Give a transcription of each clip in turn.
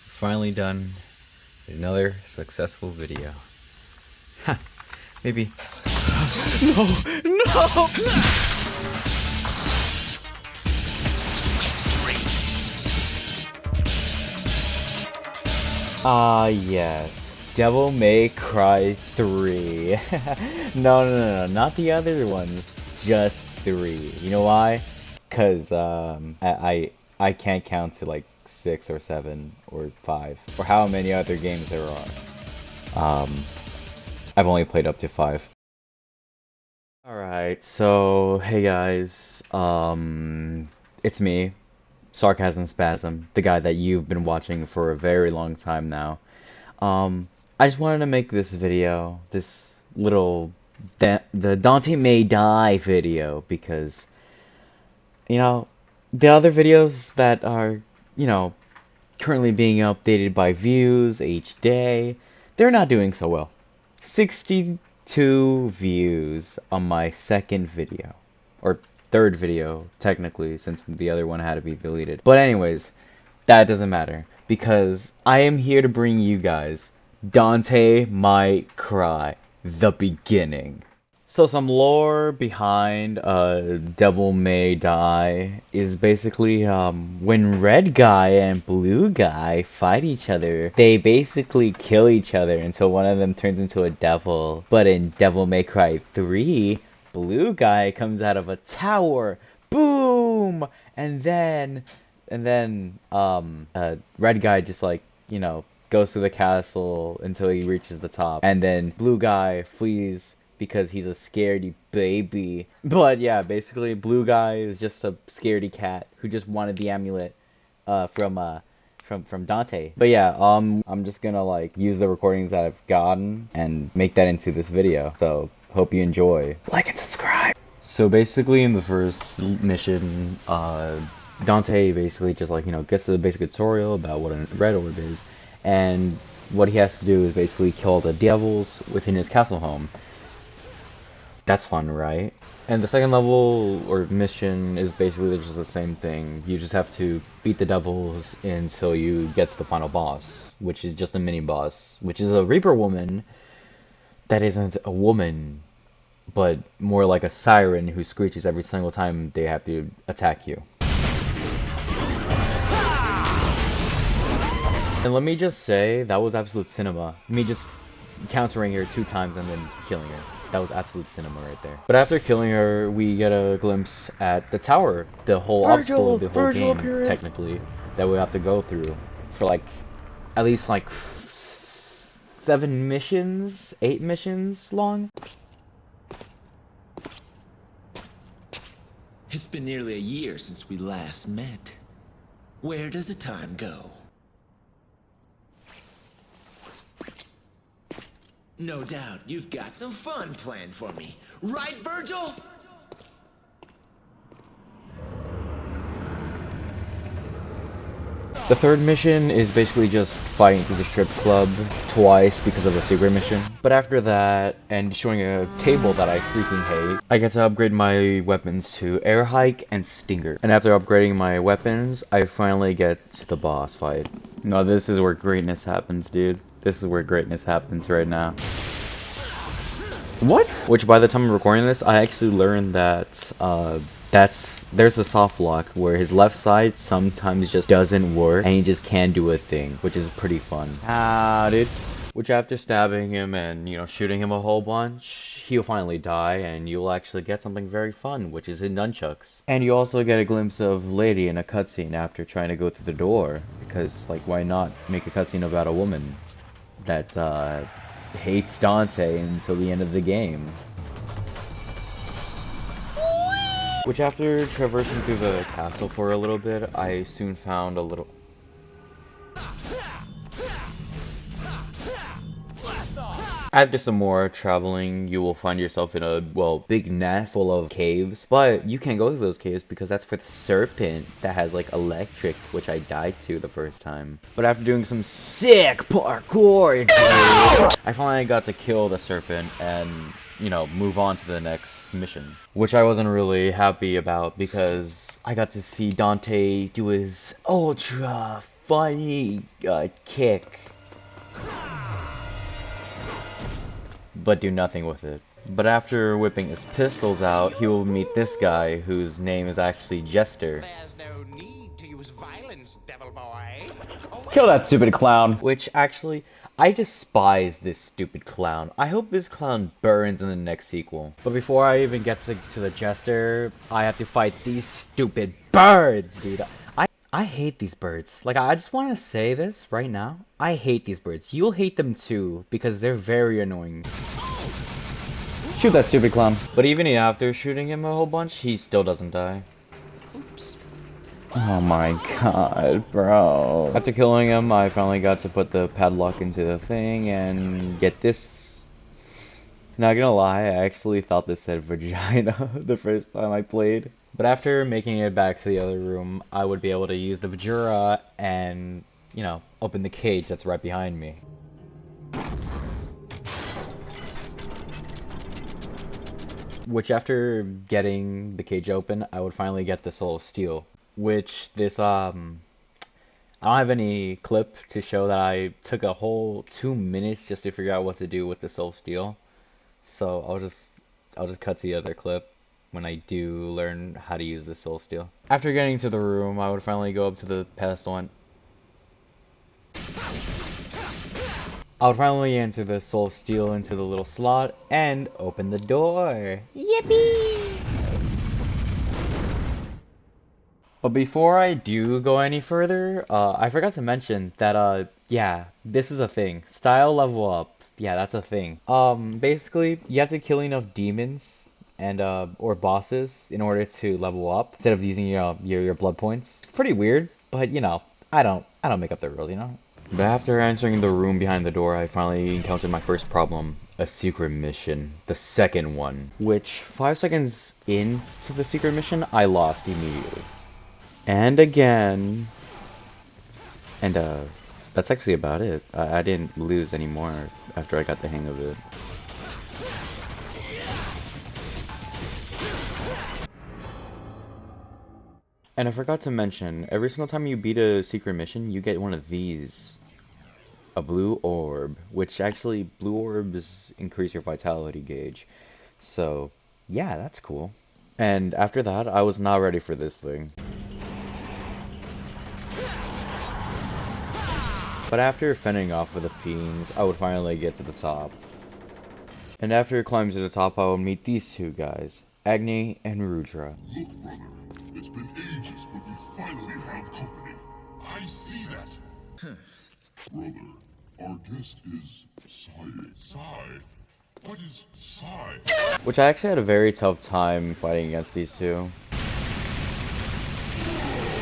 Finally done another successful video. Maybe. No! No! Sweet dreams. Yes. Devil May Cry 3. No, not the other ones. Just 3. You know why? Cause I can't count to like 6 or 7 or 5 or how many other games there are. I've only played up to 5. Alright, so hey guys, it's me, Sarcasm Spasm, the guy that you've been watching for a very long time now. I just wanted to make this video, this little the Dante May Die video, because the other videos that are, currently being updated by views each day, they're not doing so well. 62 views on my second video, or third video technically, since the other one had to be deleted. But anyways, that doesn't matter, because I am here to bring you guys Dante Might Cry, the beginning. So some lore behind Devil May Die is basically when red guy and blue guy fight each other, they basically kill each other until one of them turns into a devil. But in Devil May Cry 3, blue guy comes out of a tower, boom, and then red guy just goes to the castle until he reaches the top, and then blue guy flees because he's a scaredy baby. But yeah, basically blue guy is just a scaredy cat who just wanted the amulet from Dante. But yeah, I'm just gonna use the recordings that I've gotten and make that into this video. So hope you enjoy. Like and subscribe. So basically in the first mission, Dante basically just gets to the basic tutorial about what a red orb is, and what he has to do is basically kill the devils within his castle home. That's fun, right? And the second level or mission is basically just the same thing. You just have to beat the devils until you get to the final boss, which is just a mini boss, which is a Reaper woman that isn't a woman, but more like a siren who screeches every single time they have to attack you. And let me just say, that was absolute cinema. Me just countering her 2 times and then killing her. That was absolute cinema right there. But after killing her, we get a glimpse at the tower. The whole obstacle of the whole game, technically, that we have to go through for at least 7 missions, 8 missions long. It's been nearly a year since we last met. Where does the time go? No doubt you've got some fun planned for me. Right, Virgil? The third mission is basically just fighting through the strip club twice because of a secret mission. But after that, and destroying a table that I freaking hate, I get to upgrade my weapons to Air Hike and Stinger. And after upgrading my weapons, I finally get to the boss fight. No, this is where greatness happens, dude. This is where greatness happens right now. What? Which by the time I'm recording this, I actually learned that there's a soft lock where his left side sometimes just doesn't work and he just can't do a thing, which is pretty fun. Dude. Which after stabbing him and, shooting him a whole bunch, he'll finally die and you'll actually get something very fun, which is his nunchucks. And you also get a glimpse of Lady in a cutscene after trying to go through the door, because, why not make a cutscene about a woman that, hates Dante until the end of the game. Which after traversing through the castle for a little bit, I soon found a little... After some more traveling, you will find yourself in a, big nest full of caves. But you can't go through those caves because that's for the serpent that has, electric, which I died to the first time. But after doing some sick parkour, I finally got to kill the serpent, and you know, move on to the next mission. Which I wasn't really happy about because I got to see Dante do his ultra funny kick, but do nothing with it. But after whipping his pistols out, he will meet this guy whose name is actually Jester. There's no need to use violence, devil boy. Kill that stupid clown! Which actually, I despise this stupid clown. I hope this clown burns in the next sequel. But before I even get to the Jester, I have to fight these stupid birds, dude. I hate these birds. Like, I just want to say this right now. I hate these birds. You'll hate them too, because they're very annoying. Shoot that stupid clown. But even after shooting him a whole bunch, he still doesn't die. Oops. Oh my god, bro. After killing him, I finally got to put the padlock into the thing and get this. Not gonna lie, I actually thought this said vagina the first time I played. But after making it back to the other room, I would be able to use the Vajura and, you know, open the cage that's right behind me. Which after getting the cage open, I would finally get the Soul of Steel. Which this, I don't have any clip to show that I took a whole 2 minutes just to figure out what to do with the Soul of Steel. So I'll just cut to the other clip when I do learn how to use the Soul Steel. After getting to the room, I would finally go up to the pedestal and I would finally enter the Soul Steel into the little slot and open the door. Yippee! But before I do go any further, I forgot to mention that, yeah, this is a thing. Style level up. Yeah, that's a thing. Basically, you have to kill enough demons and or bosses in order to level up instead of using your blood points. It's pretty weird, but you know, I don't make up the rules, you know. But after entering the room behind the door, I finally encountered my first problem, a secret mission, the second one, which 5 seconds into the secret mission, I lost immediately. And again, and that's actually about it. I didn't lose anymore after I got the hang of it. And I forgot to mention, every single time you beat a secret mission, you get one of these. A blue orb, which actually, blue orbs increase your vitality gauge. So, yeah, that's cool. And after that, I was not ready for this thing. But after fending off with the fiends, I would finally get to the top. And after climbing to the top, I would meet these two guys, Agni and Rudra. Look, brother, it's been ages, but we finally have company. I see that. Brother, our guest is Sai. What is Sai? Which I actually had a very tough time fighting against these two.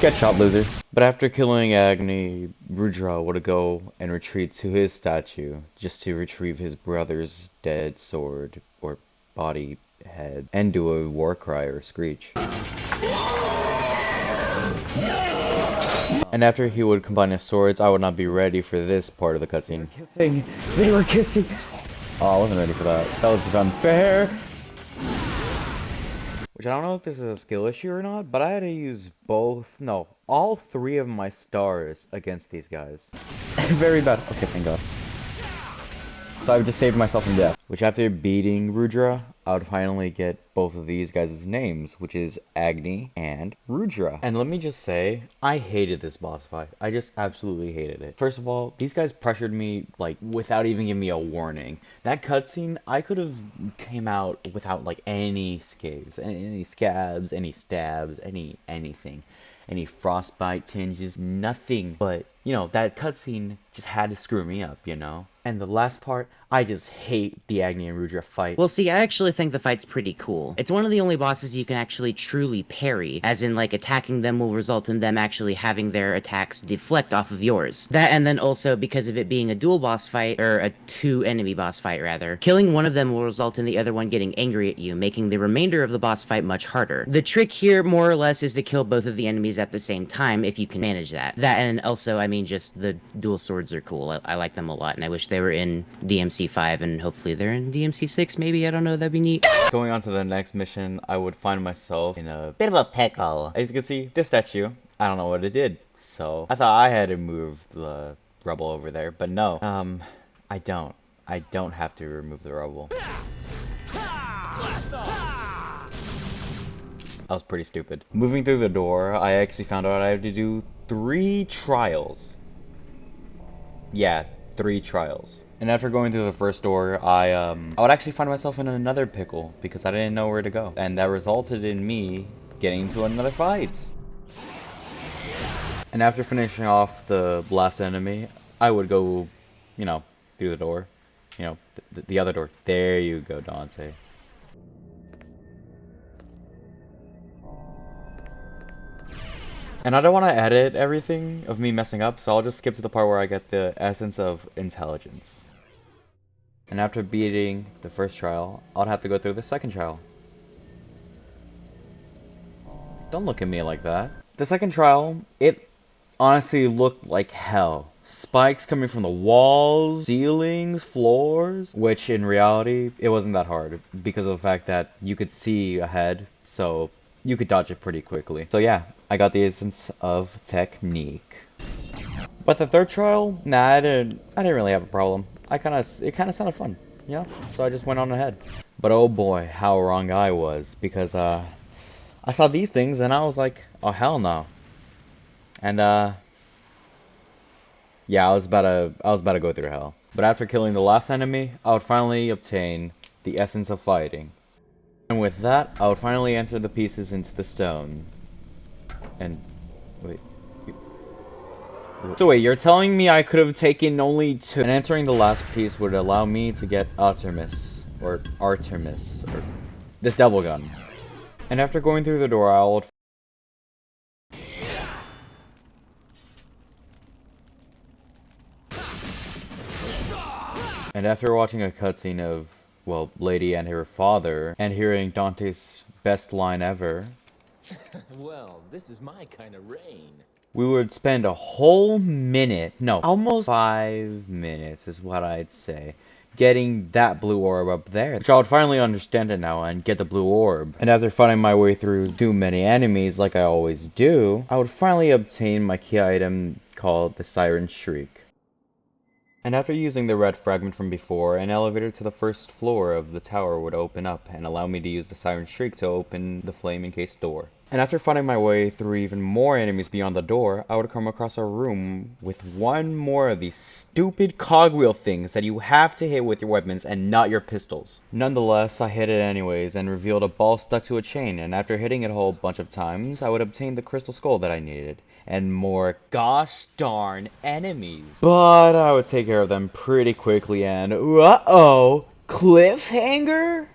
Get shot, loser. But after killing Agni, Rudra would go and retreat to his statue just to retrieve his brother's dead sword or body head and do a war cry or screech. And after he would combine his swords, I would not be ready for this part of the cutscene. They were kissing. Oh, I wasn't ready for that. That was unfair. Which I don't know if this is a skill issue or not, but I had to use all 3 of my stars against these guys. Very bad. Okay, thank God. So I've just saved myself from death. Which after beating Rudra, I would finally get both of these guys' names, which is Agni and Rudra. And let me just say, I hated this boss fight. I just absolutely hated it. First of all, these guys pressured me, like, without even giving me a warning. That cutscene, I could have came out without, like, any scabs, any scabs, any stabs, anything. Any frostbite tinges, nothing. But, you know, that cutscene just had to screw me up, you know? And the last part, I just hate the Agni and Rudra fight. Well, see, I actually think the fight's pretty cool. It's one of the only bosses you can actually truly parry, as in, like, attacking them will result in them actually having their attacks deflect off of yours. That, and then also, because of it being a dual boss fight, or a 2-enemy boss fight, rather, killing one of them will result in the other one getting angry at you, making the remainder of the boss fight much harder. The trick here, more or less, is to kill both of the enemies at the same time, if you can manage that. That, and also, I mean, just the dual swords are cool. I like them a lot, and I wish they were in DMC DMC5, and hopefully they're in DMC6, maybe? I don't know, that'd be neat. Going on to the next mission, I would find myself in a bit of a pickle. As you can see, this statue, I don't know what it did. So I thought I had to move the rubble over there, but no. I don't. I don't have to remove the rubble. That was pretty stupid. Moving through the door, I actually found out I had to do 3 trials. Yeah, 3 trials. And after going through the first door, I would actually find myself in another pickle because I didn't know where to go. And that resulted in me getting into another fight. And after finishing off the last enemy, I would go, you know, through the door. You know, the other door. There you go, Dante. And I don't want to edit everything of me messing up, so I'll just skip to the part where I get the essence of intelligence. And after beating the first trial, I'll have to go through the second trial. Don't look at me like that. The second trial, it honestly looked like hell. Spikes coming from the walls, ceilings, floors, which in reality, it wasn't that hard because of the fact that you could see ahead, so you could dodge it pretty quickly. So yeah, I got the essence of technique. But the third trial, nah, I didn't really have a problem. It kind of sounded fun, you know? So I just went on ahead. But oh boy, how wrong I was, because I saw these things and I was like, oh hell no. And yeah, I was about to go through hell. But after killing the last enemy, I would finally obtain the essence of fighting. And with that, I would finally enter the pieces into the stone. And wait. So wait, you're telling me I could have taken only 2, and entering the last piece would allow me to get Artemis, or this devil gun. And after going through the door, I'll And after watching a cutscene of, well, Lady and her father, and hearing Dante's best line ever, Well, this is my kind of rain. we would spend a whole minute, no, almost 5 minutes is what I'd say, getting that blue orb up there. Which I would finally understand it now and get the blue orb. And after fighting my way through too many enemies like I always do, I would finally obtain my key item called the Siren Shriek. And after using the red fragment from before, an elevator to the first floor of the tower would open up and allow me to use the Siren Shriek to open the flame-encased door. And after finding my way through even more enemies beyond the door, I would come across a room with one more of these stupid cogwheel things that you have to hit with your weapons and not your pistols. Nonetheless, I hit it anyways and revealed a ball stuck to a chain, and after hitting it a whole bunch of times, I would obtain the crystal skull that I needed. And more gosh darn enemies. But I would take care of them pretty quickly and uh-oh, cliffhanger?